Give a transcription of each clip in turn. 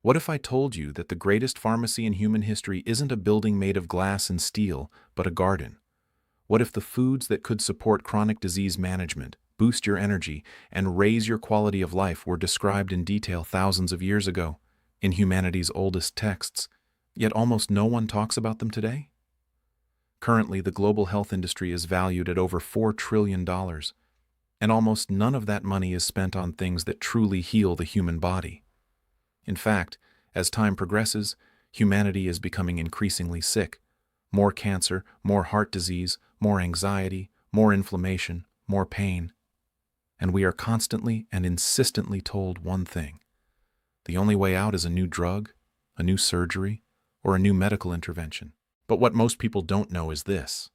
What if I told you that the greatest pharmacy in human history isn't a building made of glass and steel, but a garden? What if the foods that could support chronic disease management, boost your energy, and raise your quality of life were described in detail thousands of years ago, in humanity's oldest texts, yet almost no one talks about them today? Currently, the global health industry is valued at over $4 trillion, and almost none of that money is spent on things that truly heal the human body. In fact, as time progresses, humanity is becoming increasingly sick. More cancer, more heart disease, more anxiety, more inflammation, more pain. And we are constantly and insistently told one thing: the only way out is a new drug, a new surgery, or a new medical intervention. But what most people don't know is this: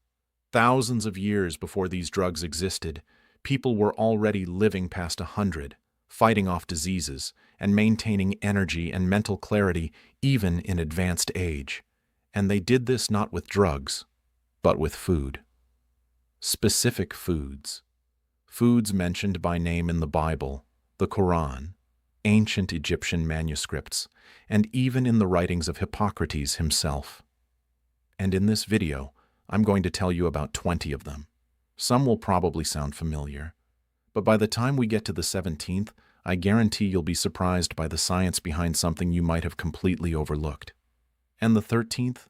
thousands of years before these drugs existed, people were already living past 100, fighting off diseases, and maintaining energy and mental clarity even in advanced age. And they did this not with drugs, but with food. Specific foods. Foods mentioned by name in the Bible, the Quran, ancient Egyptian manuscripts, and even in the writings of Hippocrates himself. And in this video, I'm going to tell you about 20 of them. Some will probably sound familiar, but by the time we get to the 17th, I guarantee you'll be surprised by the science behind something you might have completely overlooked. And the 13th?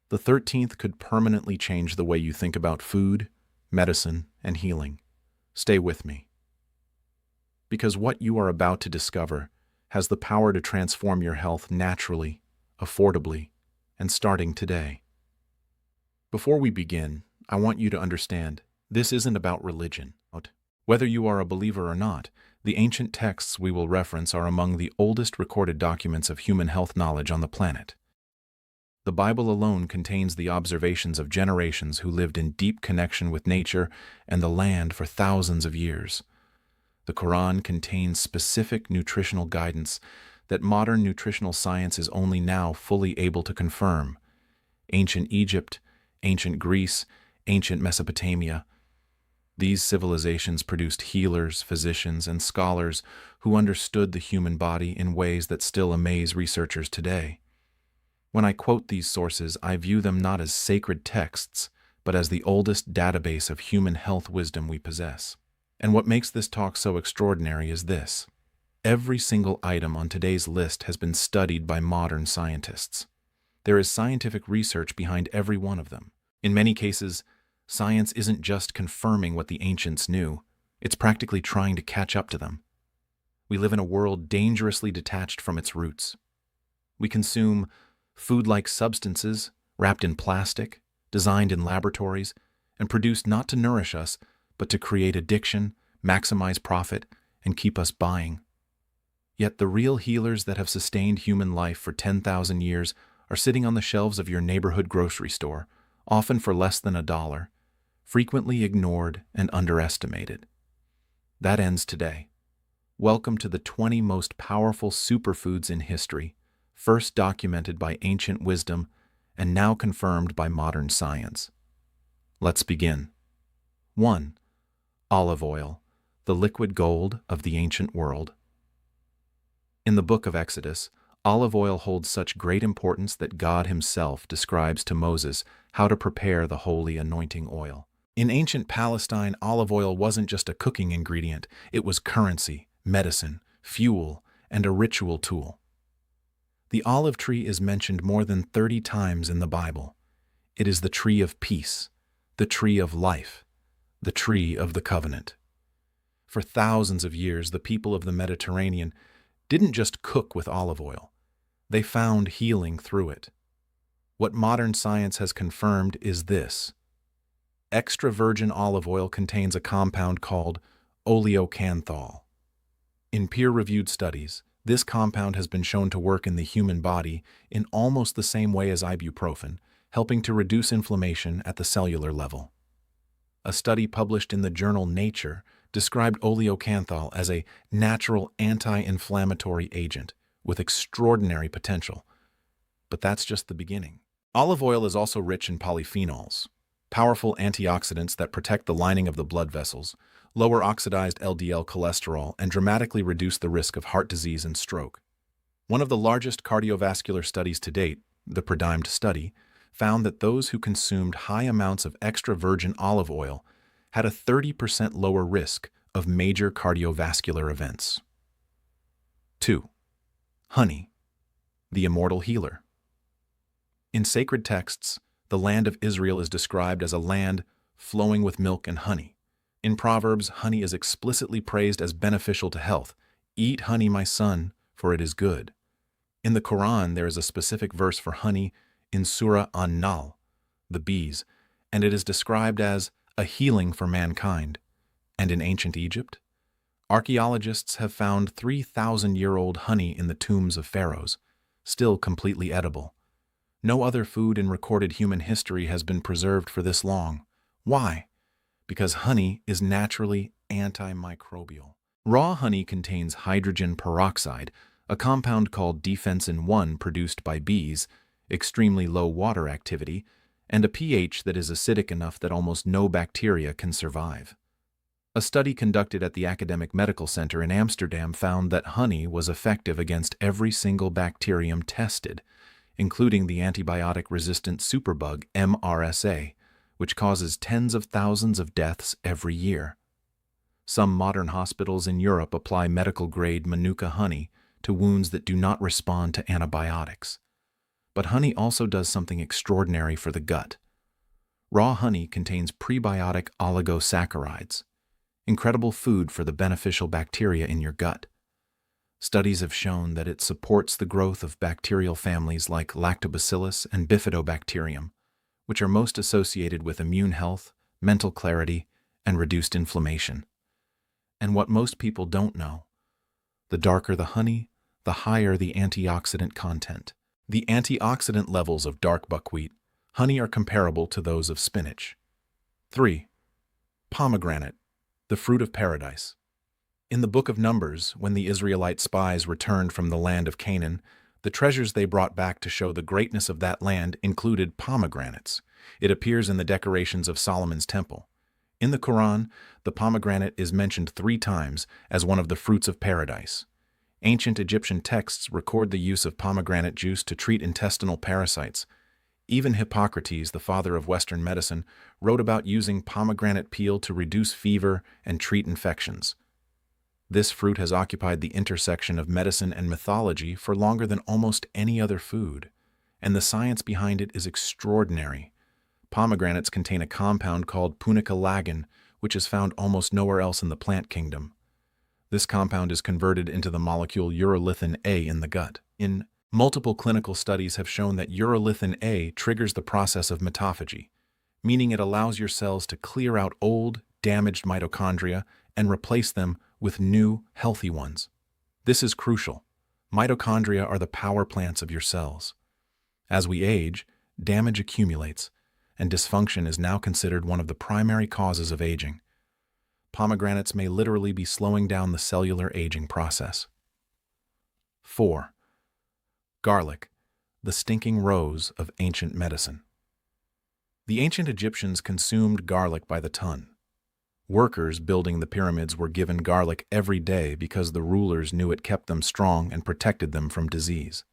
The 13th could permanently change the way you think about food, medicine, and healing. Stay with me. Because what you are about to discover has the power to transform your health naturally, affordably, and starting today. Before we begin, I want you to understand, this isn't about religion. Whether you are a believer or not, the ancient texts we will reference are among the oldest recorded documents of human health knowledge on the planet. The Bible alone contains the observations of generations who lived in deep connection with nature and the land for thousands of years. The Quran contains specific nutritional guidance that modern nutritional science is only now fully able to confirm. Ancient Egypt, ancient Greece, ancient Mesopotamia. These civilizations produced healers, physicians, and scholars who understood the human body in ways that still amaze researchers today. When I quote these sources, I view them not as sacred texts, but as the oldest database of human health wisdom we possess. And what makes this talk so extraordinary is this: every single item on today's list has been studied by modern scientists. There is scientific research behind every one of them. In many cases, science isn't just confirming what the ancients knew, it's practically trying to catch up to them. We live in a world dangerously detached from its roots. We consume food-like substances wrapped in plastic, designed in laboratories, and produced not to nourish us, but to create addiction, maximize profit, and keep us buying. Yet the real healers that have sustained human life for 10,000 years are sitting on the shelves of your neighborhood grocery store, often for less than $1, frequently ignored and underestimated. That ends today. Welcome to the 20 most powerful superfoods in history, first documented by ancient wisdom and now confirmed by modern science. Let's begin. 1. Olive oil, the liquid gold of the ancient world. In the book of Exodus, olive oil holds such great importance that God himself describes to Moses how to prepare the holy anointing oil. In ancient Palestine, olive oil wasn't just a cooking ingredient, it was currency, medicine, fuel, and a ritual tool. The olive tree is mentioned more than 30 times in the Bible. It is the tree of peace, the tree of life, the tree of the covenant. For thousands of years, the people of the Mediterranean didn't just cook with olive oil. They found healing through it. What modern science has confirmed is this: extra virgin olive oil contains a compound called oleocanthal. In peer-reviewed studies, this compound has been shown to work in the human body in almost the same way as ibuprofen, helping to reduce inflammation at the cellular level. A study published in the journal Nature described oleocanthal as a natural anti-inflammatory agent with extraordinary potential. But that's just the beginning. Olive oil is also rich in polyphenols, powerful antioxidants that protect the lining of the blood vessels, lower oxidized LDL cholesterol, and dramatically reduce the risk of heart disease and stroke. One of the largest cardiovascular studies to date, the PRIMED study, found that those who consumed high amounts of extra virgin olive oil had a 30% lower risk of major cardiovascular events. 2. Honey, the immortal healer. In sacred texts, the land of Israel is described as a land flowing with milk and honey. In Proverbs, honey is explicitly praised as beneficial to health. Eat honey, my son, for it is good. In the Quran, there is a specific verse for honey in Surah An-Nahl, the bees, and it is described as a healing for mankind. And in ancient Egypt, archaeologists have found 3,000-year-old honey in the tombs of pharaohs, still completely edible. No other food in recorded human history has been preserved for this long. Why? Because honey is naturally antimicrobial. Raw honey contains hydrogen peroxide, a compound called defensin-1 produced by bees, extremely low water activity, and a pH that is acidic enough that almost no bacteria can survive. A study conducted at the Academic Medical Center in Amsterdam found that honey was effective against every single bacterium tested, including the antibiotic-resistant superbug MRSA, which causes tens of thousands of deaths every year. Some modern hospitals in Europe apply medical-grade Manuka honey to wounds that do not respond to antibiotics. But honey also does something extraordinary for the gut. Raw honey contains prebiotic oligosaccharides, incredible food for the beneficial bacteria in your gut. Studies have shown that it supports the growth of bacterial families like Lactobacillus and Bifidobacterium, which are most associated with immune health, mental clarity, and reduced inflammation. And what most people don't know, the darker the honey, the higher the antioxidant content. The antioxidant levels of dark buckwheat honey are comparable to those of spinach. 3. Pomegranate, the fruit of paradise. In the book of Numbers, when the Israelite spies returned from the land of Canaan, the treasures they brought back to show the greatness of that land included pomegranates. It appears in the decorations of Solomon's temple. In the Quran, the pomegranate is mentioned 3 times as one of the fruits of paradise. Ancient Egyptian texts record the use of pomegranate juice to treat intestinal parasites. Even Hippocrates, the father of Western medicine, wrote about using pomegranate peel to reduce fever and treat infections. This fruit has occupied the intersection of medicine and mythology for longer than almost any other food, and the science behind it is extraordinary. Pomegranates contain a compound called punicalagin, which is found almost nowhere else in the plant kingdom. This compound is converted into the molecule urolithin A in the gut. Multiple clinical studies have shown that urolithin A triggers the process of mitophagy, meaning it allows your cells to clear out old, damaged mitochondria and replace them with new, healthy ones. This is crucial. Mitochondria are the power plants of your cells. As we age, damage accumulates, and dysfunction is now considered one of the primary causes of aging. Pomegranates may literally be slowing down the cellular aging process. 4. Garlic, the stinking rose of ancient medicine. The ancient Egyptians consumed garlic by the ton. Workers building the pyramids were given garlic every day because the rulers knew it kept them strong and protected them from disease.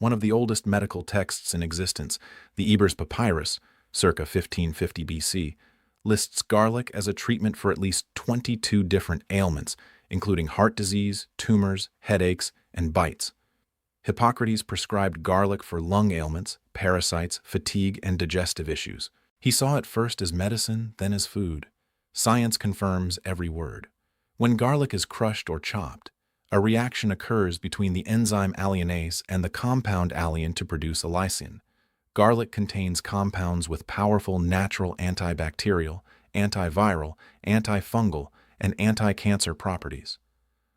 One of the oldest medical texts in existence, the Ebers Papyrus, circa 1550 BC, lists garlic as a treatment for at least 22 different ailments, including heart disease, tumors, headaches, and bites. Hippocrates prescribed garlic for lung ailments, parasites, fatigue, and digestive issues. He saw it first as medicine, then as food. Science confirms every word. When garlic is crushed or chopped, a reaction occurs between the enzyme alliinase and the compound alliin to produce a lysine. Garlic contains compounds with powerful natural antibacterial, antiviral, antifungal, and anti-cancer properties.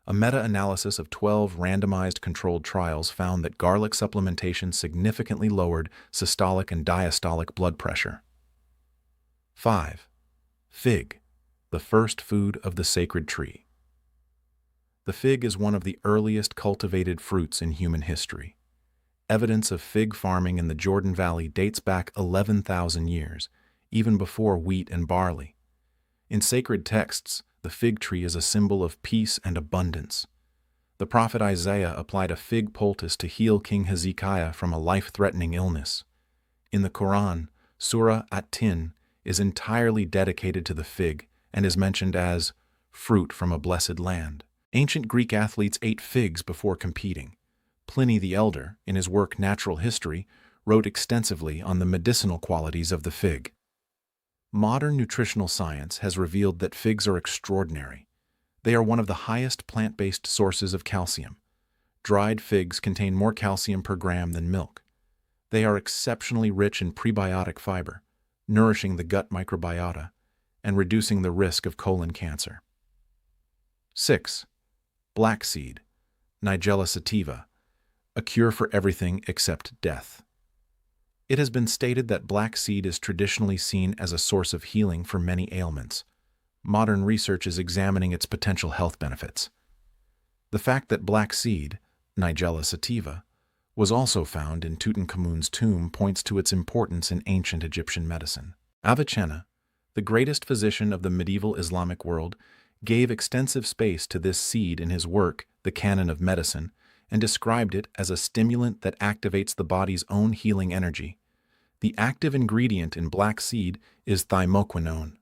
A meta-analysis of 12 randomized controlled trials found that garlic supplementation significantly lowered systolic and diastolic blood pressure. 5. Fig, the first food of the sacred tree. The fig is one of the earliest cultivated fruits in human history. Evidence of fig farming in the Jordan Valley dates back 11,000 years, even before wheat and barley. In sacred texts, the fig tree is a symbol of peace and abundance. The prophet Isaiah applied a fig poultice to heal King Hezekiah from a life-threatening illness. In the Quran, Surah At-Tin is entirely dedicated to the fig and is mentioned as fruit from a blessed land. Ancient Greek athletes ate figs before competing. Pliny the Elder, in his work Natural History, wrote extensively on the medicinal qualities of the fig. Modern nutritional science has revealed that figs are extraordinary. They are one of the highest plant-based sources of calcium. Dried figs contain more calcium per gram than milk. They are exceptionally rich in prebiotic fiber, nourishing the gut microbiota and reducing the risk of colon cancer. 6. Black seed, Nigella sativa, a cure for everything except death. It has been stated that black seed is traditionally seen as a source of healing for many ailments. Modern research is examining its potential health benefits. The fact that black seed, Nigella sativa, was also found in Tutankhamun's tomb points to its importance in ancient Egyptian medicine. Avicenna, the greatest physician of the medieval Islamic world, gave extensive space to this seed in his work, The Canon of Medicine, and described it as a stimulant that activates the body's own healing energy. The active ingredient in black seed is thymoquinone.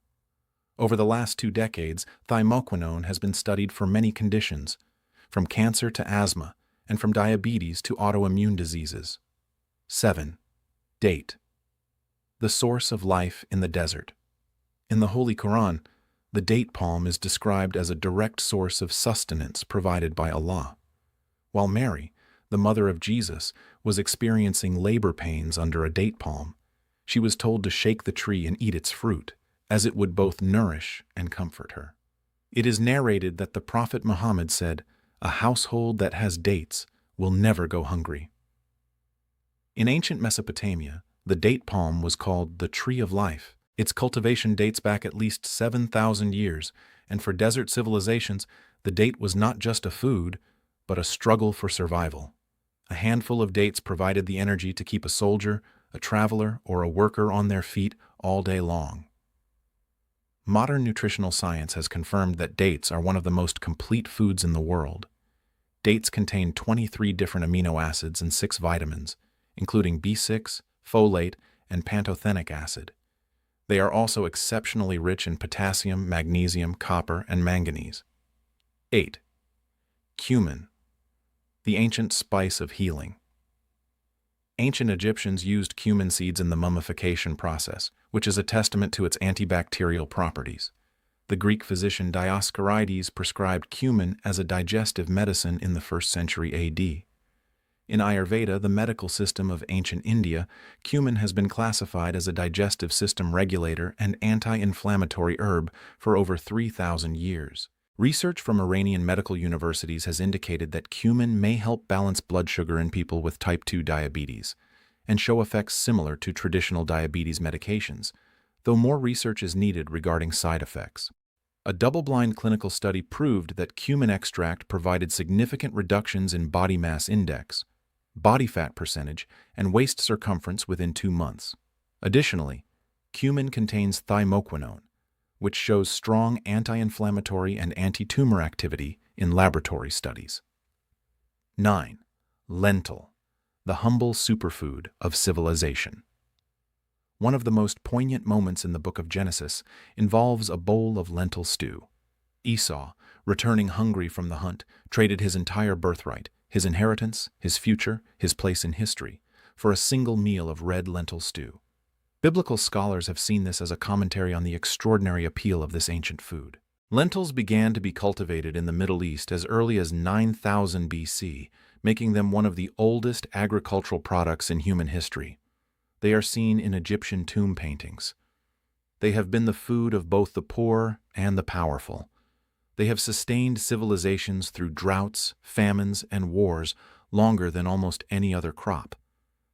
Over the last 2 decades, thymoquinone has been studied for many conditions, from cancer to asthma, and from diabetes to autoimmune diseases. 7. Date, the source of life in the desert. In the Holy Quran, the date palm is described as a direct source of sustenance provided by Allah. While Mary, the mother of Jesus, was experiencing labor pains under a date palm, she was told to shake the tree and eat its fruit, as it would both nourish and comfort her. It is narrated that the Prophet Muhammad said, "A household that has dates will never go hungry." In ancient Mesopotamia, the date palm was called the tree of life. Its cultivation dates back at least 7,000 years, and for desert civilizations, the date was not just a food, but a struggle for survival. A handful of dates provided the energy to keep a soldier, a traveler, or a worker on their feet all day long. Modern nutritional science has confirmed that dates are one of the most complete foods in the world. Dates contain 23 different amino acids and 6 vitamins, including B6, folate, and pantothenic acid. They are also exceptionally rich in potassium, magnesium, copper, and manganese. 8. Cumin, the ancient spice of healing. Ancient Egyptians used cumin seeds in the mummification process, which is a testament to its antibacterial properties. The Greek physician Dioscorides prescribed cumin as a digestive medicine in the 1st century AD. In Ayurveda, the medical system of ancient India, cumin has been classified as a digestive system regulator and anti-inflammatory herb for over 3,000 years. Research from Iranian medical universities has indicated that cumin may help balance blood sugar in people with type 2 diabetes and show effects similar to traditional diabetes medications, though more research is needed regarding side effects. A double-blind clinical study proved that cumin extract provided significant reductions in body mass index, body fat percentage, and waist circumference within 2 months. Additionally, cumin contains thymoquinone, which shows strong anti-inflammatory and anti-tumor activity in laboratory studies. 9. Lentil, the humble superfood of civilization. One of the most poignant moments in the book of Genesis involves a bowl of lentil stew. Esau, returning hungry from the hunt, traded his entire birthright, his inheritance, his future, his place in history, for a single meal of red lentil stew. Biblical scholars have seen this as a commentary on the extraordinary appeal of this ancient food. Lentils began to be cultivated in the Middle East as early as 9000 BC, making them one of the oldest agricultural products in human history. They are seen in Egyptian tomb paintings. They have been the food of both the poor and the powerful. They have sustained civilizations through droughts, famines, and wars longer than almost any other crop.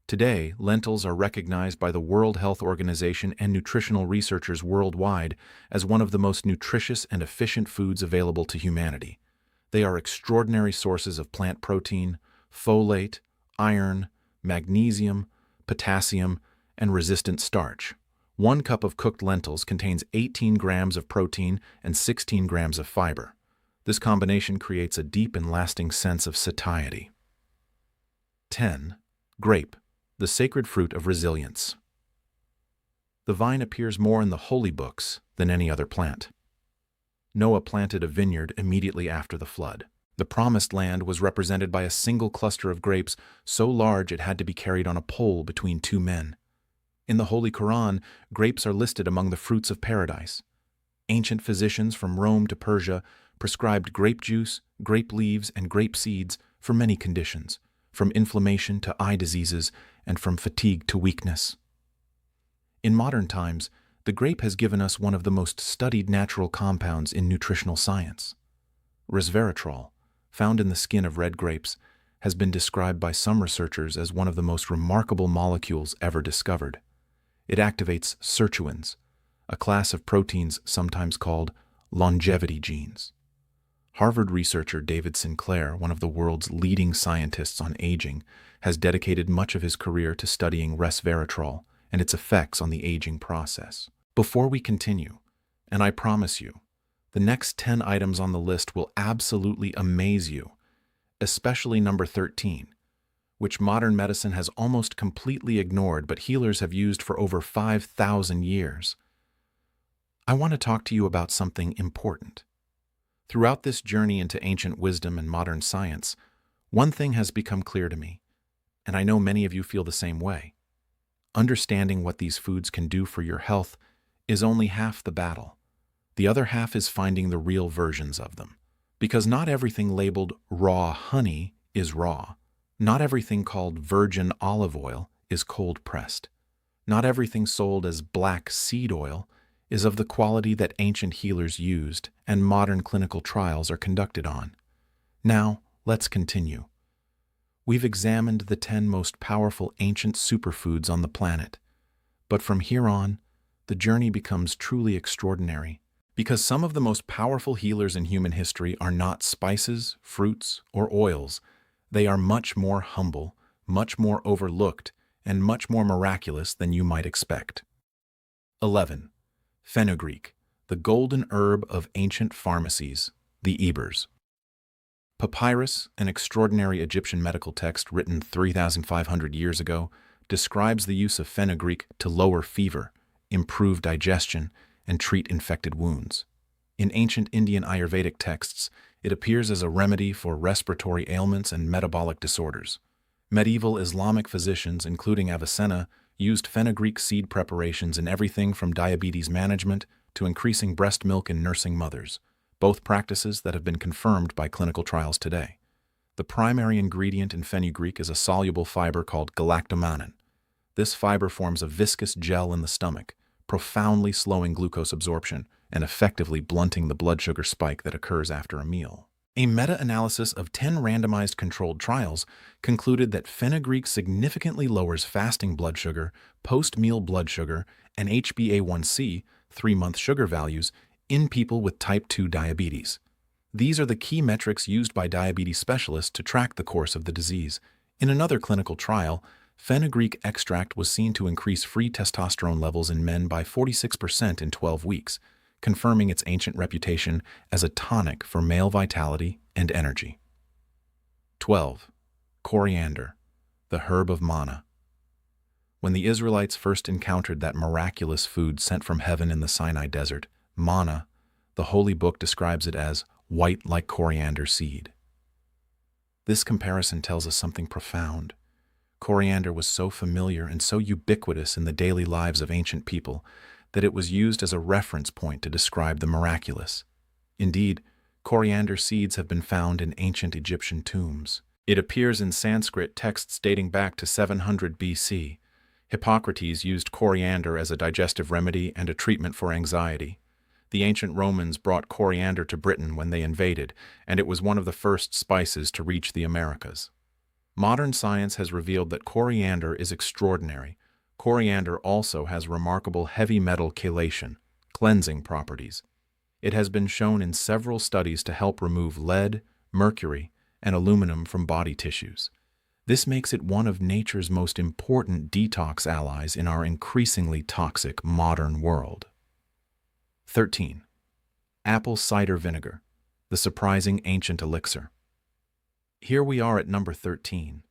Today, lentils are recognized by the World Health Organization and nutritional researchers worldwide as one of the most nutritious and efficient foods available to humanity. They are extraordinary sources of plant protein, folate, iron, magnesium, potassium, and resistant starch. 1 cup of cooked lentils contains 18 grams of protein and 16 grams of fiber. This combination creates a deep and lasting sense of satiety. 10. Grape, the sacred fruit of resilience. The vine appears more in the holy books than any other plant. Noah planted a vineyard immediately after the flood. The promised land was represented by a single cluster of grapes so large it had to be carried on a pole between two men. In the Holy Quran, grapes are listed among the fruits of paradise. Ancient physicians from Rome to Persia prescribed grape juice, grape leaves, and grape seeds for many conditions, from inflammation to eye diseases and from fatigue to weakness. In modern times, the grape has given us one of the most studied natural compounds in nutritional science. Resveratrol, found in the skin of red grapes, has been described by some researchers as one of the most remarkable molecules ever discovered. It activates sirtuins, a class of proteins sometimes called longevity genes. Harvard researcher David Sinclair, one of the world's leading scientists on aging, has dedicated much of his career to studying resveratrol and its effects on the aging process. Before we continue, and I promise you, the next 10 items on the list will absolutely amaze you, especially number 13, which modern medicine has almost completely ignored but healers have used for over 5,000 years. I want to talk to you about something important. Throughout this journey into ancient wisdom and modern science, one thing has become clear to me, and I know many of you feel the same way. Understanding what these foods can do for your health is only half the battle. The other half is finding the real versions of them. Because not everything labeled raw honey is raw. Not everything called virgin olive oil is cold-pressed. Not everything sold as black seed oil is of the quality that ancient healers used and modern clinical trials are conducted on. Now, let's continue. We've examined the 10 most powerful ancient superfoods on the planet. But from here on, the journey becomes truly extraordinary, because some of the most powerful healers in human history are not spices, fruits, or oils. They are much more humble, much more overlooked, and much more miraculous than you might expect. 11. Fenugreek, the golden herb of ancient pharmacies, the Ebers. Papyrus, an extraordinary Egyptian medical text written 3,500 years ago, describes the use of fenugreek to lower fever, improve digestion, and treat infected wounds. In ancient Indian Ayurvedic texts, it appears as a remedy for respiratory ailments and metabolic disorders. Medieval Islamic physicians, including Avicenna, used fenugreek seed preparations in everything from diabetes management to increasing breast milk in nursing mothers, both practices that have been confirmed by clinical trials today. The primary ingredient in fenugreek is a soluble fiber called galactomannan. This fiber forms a viscous gel in the stomach, profoundly slowing glucose absorption and effectively blunting the blood sugar spike that occurs after a meal. A meta-analysis of 10 randomized controlled trials concluded that fenugreek significantly lowers fasting blood sugar, post-meal blood sugar, and HbA1c, 3-month sugar values, in people with type 2 diabetes. These are the key metrics used by diabetes specialists to track the course of the disease. In another clinical trial, fenugreek extract was seen to increase free testosterone levels in men by 46% in 12 weeks, confirming its ancient reputation as a tonic for male vitality and energy. 12. Coriander, the herb of manna. When the Israelites first encountered that miraculous food sent from heaven in the Sinai desert, manna, the Holy Book describes it as white like coriander seed. This comparison tells us something profound. Coriander was so familiar and so ubiquitous in the daily lives of ancient people that it was used as a reference point to describe the miraculous. Indeed, coriander seeds have been found in ancient Egyptian tombs. It appears in Sanskrit texts dating back to 700 BC. Hippocrates used coriander as a digestive remedy and a treatment for anxiety. The ancient Romans brought coriander to Britain when they invaded, and it was one of the first spices to reach the Americas. Modern science has revealed that coriander is extraordinary. Coriander also has remarkable heavy metal chelation, cleansing properties. It has been shown in several studies to help remove lead, mercury, and aluminum from body tissues. This makes it one of nature's most important detox allies in our increasingly toxic modern world. 13. Apple cider vinegar, the surprising ancient elixir. Here we are at number 13,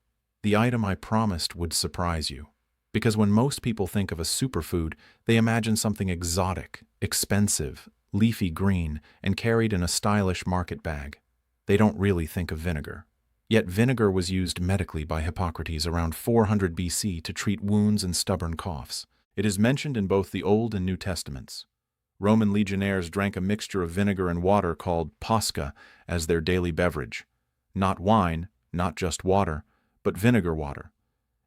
the item I promised would surprise you. Because when most people think of a superfood, they imagine something exotic, expensive, leafy green, and carried in a stylish market bag. They don't really think of vinegar. Yet vinegar was used medically by Hippocrates around 400 BC to treat wounds and stubborn coughs. It is mentioned in both the Old and New Testaments. Roman legionnaires drank a mixture of vinegar and water called posca as their daily beverage. Not wine, not just water, but vinegar water.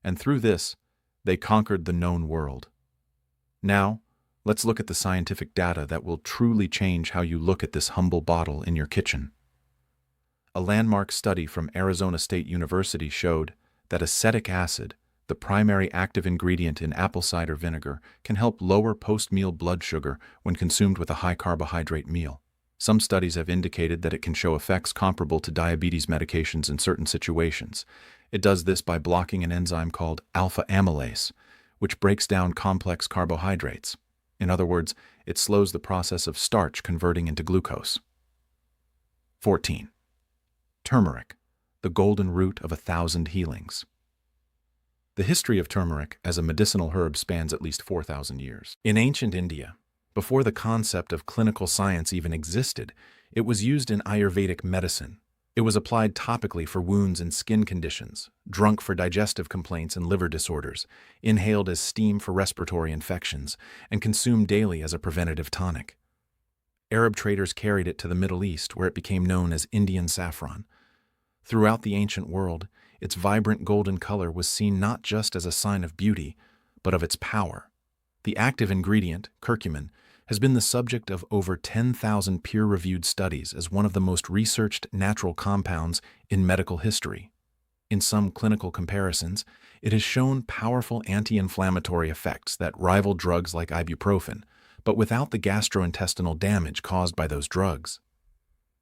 And through this, they conquered the known world. Now, let's look at the scientific data that will truly change how you look at this humble bottle in your kitchen. A landmark study from Arizona State University showed that acetic acid, the primary active ingredient in apple cider vinegar, can help lower post-meal blood sugar when consumed with a high-carbohydrate meal. Some studies have indicated that it can show effects comparable to diabetes medications in certain situations. It does this by blocking an enzyme called alpha amylase, which breaks down complex carbohydrates. In other words, it slows the process of starch converting into glucose. 14. Turmeric, the golden root of 1,000 healings. The history of turmeric as a medicinal herb spans at least 4,000 years. In ancient India, before the concept of clinical science even existed, it was used in Ayurvedic medicine. It was applied topically for wounds and skin conditions, drunk for digestive complaints and liver disorders, inhaled as steam for respiratory infections, and consumed daily as a preventative tonic. Arab traders carried it to the Middle East, where it became known as Indian saffron. Throughout the ancient world, its vibrant golden color was seen not just as a sign of beauty, but of its power. The active ingredient, curcumin, has been the subject of over 10,000 peer-reviewed studies as one of the most researched natural compounds in medical history. In some clinical comparisons, it has shown powerful anti-inflammatory effects that rival drugs like ibuprofen, but without the gastrointestinal damage caused by those drugs.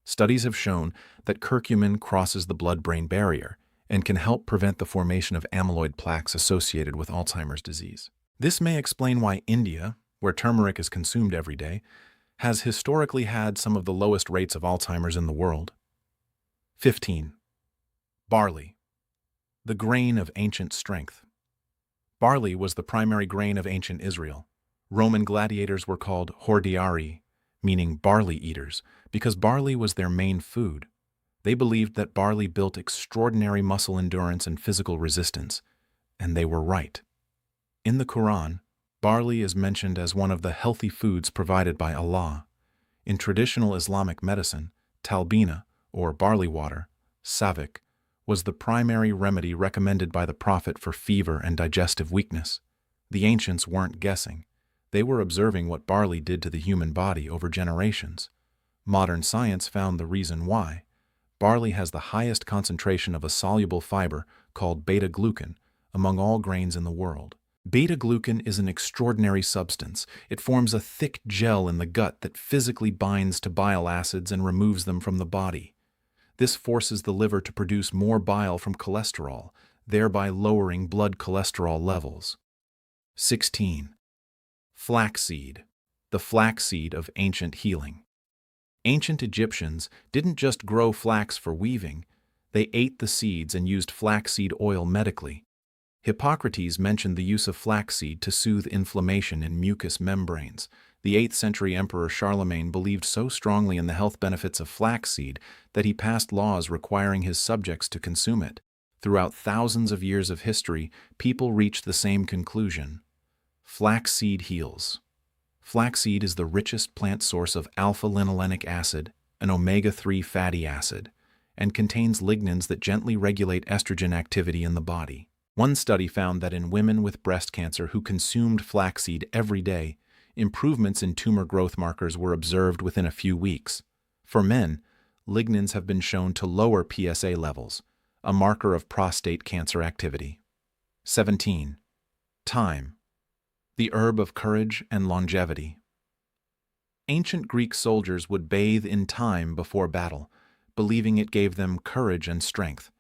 Studies have shown that curcumin crosses the blood-brain barrier and can help prevent the formation of amyloid plaques associated with Alzheimer's disease. This may explain why India, where turmeric is consumed every day, has historically had some of the lowest rates of Alzheimer's in the world. 15. Barley, the grain of ancient strength. Barley was the primary grain of ancient Israel. Roman gladiators were called hordearii, meaning barley eaters, because barley was their main food. They believed that barley built extraordinary muscle endurance and physical resistance, and they were right. In the Quran, barley is mentioned as one of the healthy foods provided by Allah. In traditional Islamic medicine, talbina, or barley water, savik, was the primary remedy recommended by the Prophet for fever and digestive weakness. The ancients weren't guessing. They were observing what barley did to the human body over generations. Modern science found the reason why. Barley has the highest concentration of a soluble fiber called beta-glucan among all grains in the world. Beta-glucan is an extraordinary substance. It forms a thick gel in the gut that physically binds to bile acids and removes them from the body. This forces the liver to produce more bile from cholesterol, thereby lowering blood cholesterol levels. 16. Flaxseed, the flaxseed of ancient healing. Ancient Egyptians didn't just grow flax for weaving, they ate the seeds and used flaxseed oil medically. Hippocrates mentioned the use of flaxseed to soothe inflammation in mucous membranes. The 8th century Emperor Charlemagne believed so strongly in the health benefits of flaxseed that he passed laws requiring his subjects to consume it. Throughout thousands of years of history, people reached the same conclusion. Flaxseed heals. Flaxseed is the richest plant source of alpha-linolenic acid, an omega-3 fatty acid, and contains lignans that gently regulate estrogen activity in the body. One study found that in women with breast cancer who consumed flaxseed every day, improvements in tumor growth markers were observed within a few weeks. For men, lignans have been shown to lower PSA levels, a marker of prostate cancer activity. 17. Thyme, the herb of courage and longevity. Ancient Greek soldiers would bathe in thyme before battle, believing it gave them courage and strength.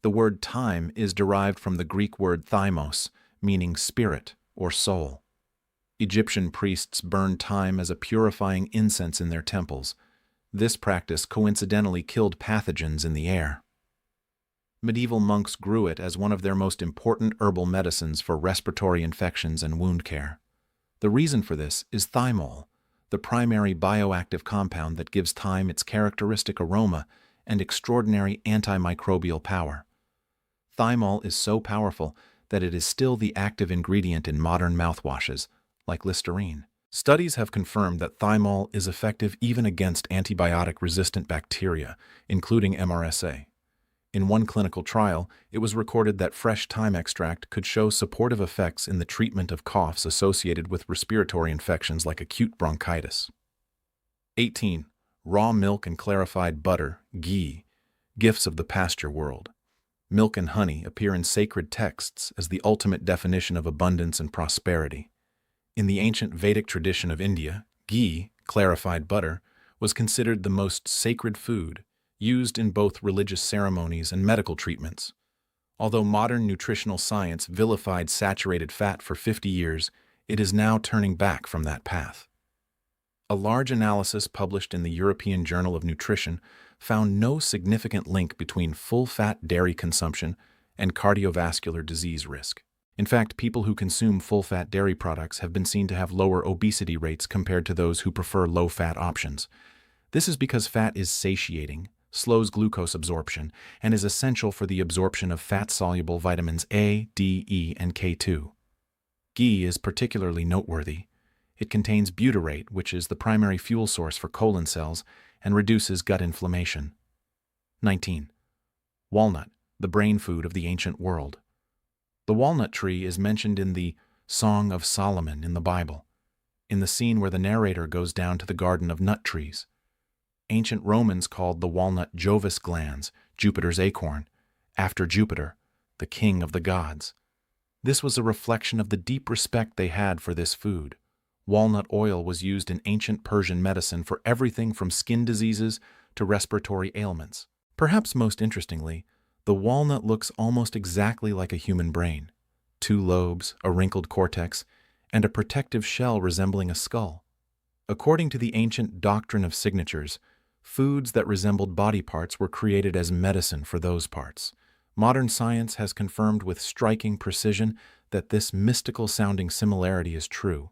The word thyme is derived from the Greek word thymos, meaning spirit or soul. Egyptian priests burned thyme as a purifying incense in their temples. This practice coincidentally killed pathogens in the air. Medieval monks grew it as one of their most important herbal medicines for respiratory infections and wound care. The reason for this is thymol, the primary bioactive compound that gives thyme its characteristic aroma and extraordinary antimicrobial power. Thymol is so powerful that it is still the active ingredient in modern mouthwashes, like Listerine. Studies have confirmed that thymol is effective even against antibiotic-resistant bacteria, including MRSA. In one clinical trial, it was recorded that fresh thyme extract could show supportive effects in the treatment of coughs associated with respiratory infections like acute bronchitis. 18. Raw milk and clarified butter, ghee, gifts of the pasture world. Milk and honey appear in sacred texts as the ultimate definition of abundance and prosperity. In the ancient Vedic tradition of India, ghee, clarified butter, was considered the most sacred food, used in both religious ceremonies and medical treatments. Although modern nutritional science vilified saturated fat for 50 years, it is now turning back from that path. A large analysis published in the European Journal of Nutrition found no significant link between full-fat dairy consumption and cardiovascular disease risk. In fact, people who consume full-fat dairy products have been seen to have lower obesity rates compared to those who prefer low-fat options. This is because fat is satiating, slows glucose absorption, and is essential for the absorption of fat-soluble vitamins A, D, E, and K2. Ghee is particularly noteworthy. It contains butyrate, which is the primary fuel source for colon cells, and reduces gut inflammation. 19. Walnut, the brain food of the ancient world. The walnut tree is mentioned in the Song of Solomon in the Bible, in the scene where the narrator goes down to the garden of nut trees. Ancient Romans called the walnut Jovis glans, Jupiter's acorn, after Jupiter, the king of the gods. This was a reflection of the deep respect they had for this food. Walnut oil was used in ancient Persian medicine for everything from skin diseases to respiratory ailments. Perhaps most interestingly, the walnut looks almost exactly like a human brain: 2 lobes, a wrinkled cortex, and a protective shell resembling a skull. According to the ancient doctrine of signatures, foods that resembled body parts were created as medicine for those parts. Modern science has confirmed with striking precision that this mystical-sounding similarity is true.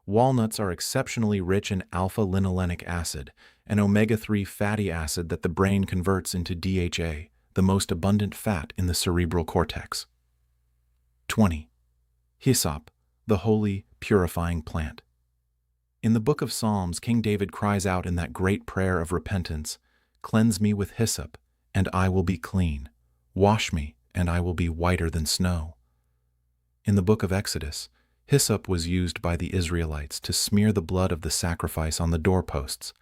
Walnuts are exceptionally rich in alpha-linolenic acid, an omega-3 fatty acid that the brain converts into DHA, the most abundant fat in the cerebral cortex. 20. Hyssop, the holy, purifying plant. In the book of Psalms, King David cries out in that great prayer of repentance, "Cleanse me with hyssop, and I will be clean. Wash me, and I will be whiter than snow." In the book of Exodus, hyssop was used by the Israelites to smear the blood of the sacrifice on the doorposts.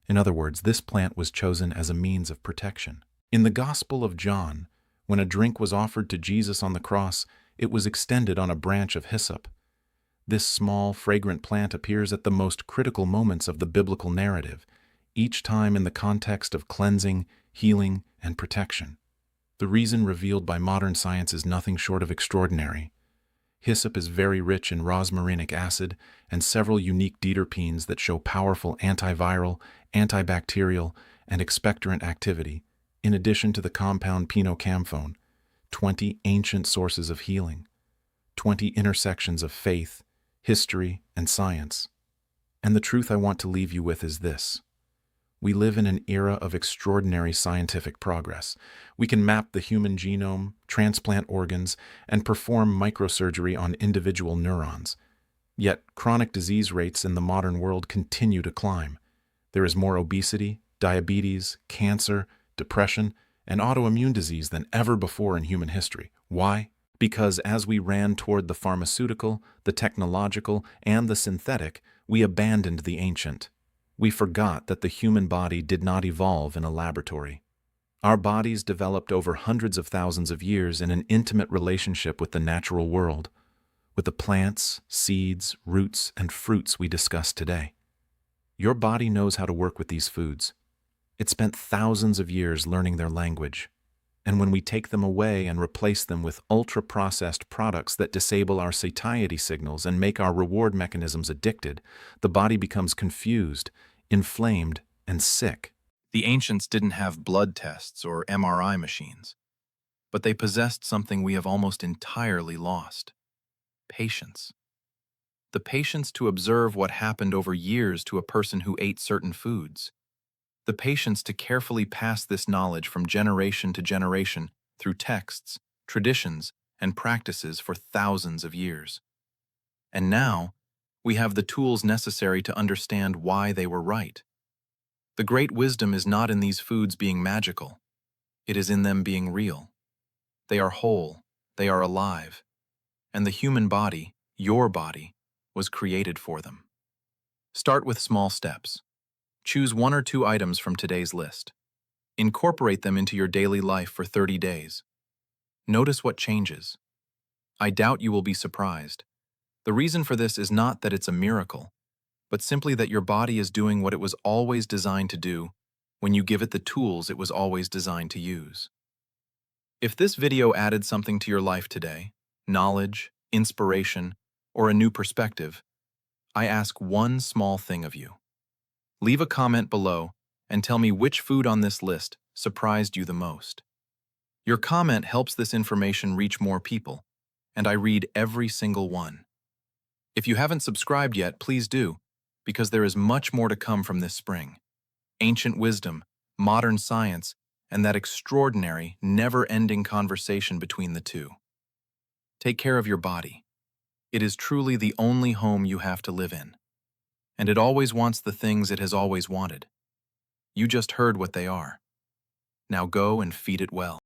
In other words, this plant was chosen as a means of protection. In the Gospel of John, when a drink was offered to Jesus on the cross, it was extended on a branch of hyssop. This small, fragrant plant appears at the most critical moments of the biblical narrative, each time in the context of cleansing, healing, and protection. The reason revealed by modern science is nothing short of extraordinary. Hyssop is very rich in rosmarinic acid and several unique deuterpenes that show powerful antiviral, antibacterial, and expectorant activity, in addition to the compound pinocamphone, 20 ancient sources of healing, 20 intersections of faith, history, and science. And the truth I want to leave you with is this: we live in an era of extraordinary scientific progress. We can map the human genome, transplant organs, and perform microsurgery on individual neurons. Yet, chronic disease rates in the modern world continue to climb. There is more obesity, diabetes, cancer, depression, and autoimmune disease than ever before in human history. Why? Because as we ran toward the pharmaceutical, the technological, and the synthetic, we abandoned the ancient. We forgot that the human body did not evolve in a laboratory. Our bodies developed over hundreds of thousands of years in an intimate relationship with the natural world, with the plants, seeds, roots, and fruits we discuss today. Your body knows how to work with these foods. It spent thousands of years learning their language. And when we take them away and replace them with ultra-processed products that disable our satiety signals and make our reward mechanisms addicted, the body becomes confused, inflamed, and sick. The ancients didn't have blood tests or MRI machines, but they possessed something we have almost entirely lost: patience. The patience to observe what happened over years to a person who ate certain foods. The patience to carefully pass this knowledge from generation to generation through texts, traditions, and practices for thousands of years. And now, we have the tools necessary to understand why they were right. The great wisdom is not in these foods being magical. It is in them being real. They are whole, they are alive, and the human body, your body, was created for them. Start with small steps. Choose 1 or 2 items from today's list. Incorporate them into your daily life for 30 days. Notice what changes. I doubt you will be surprised. The reason for this is not that it's a miracle, but simply that your body is doing what it was always designed to do when you give it the tools it was always designed to use. If this video added something to your life today, knowledge, inspiration, or a new perspective, I ask one small thing of you. Leave a comment below and tell me which food on this list surprised you the most. Your comment helps this information reach more people, and I read every single one. If you haven't subscribed yet, please do, because there is much more to come from this spring. Ancient wisdom, modern science, and that extraordinary, never-ending conversation between the two. Take care of your body. It is truly the only home you have to live in. And it always wants the things it has always wanted. You just heard what they are. Now go and feed it well.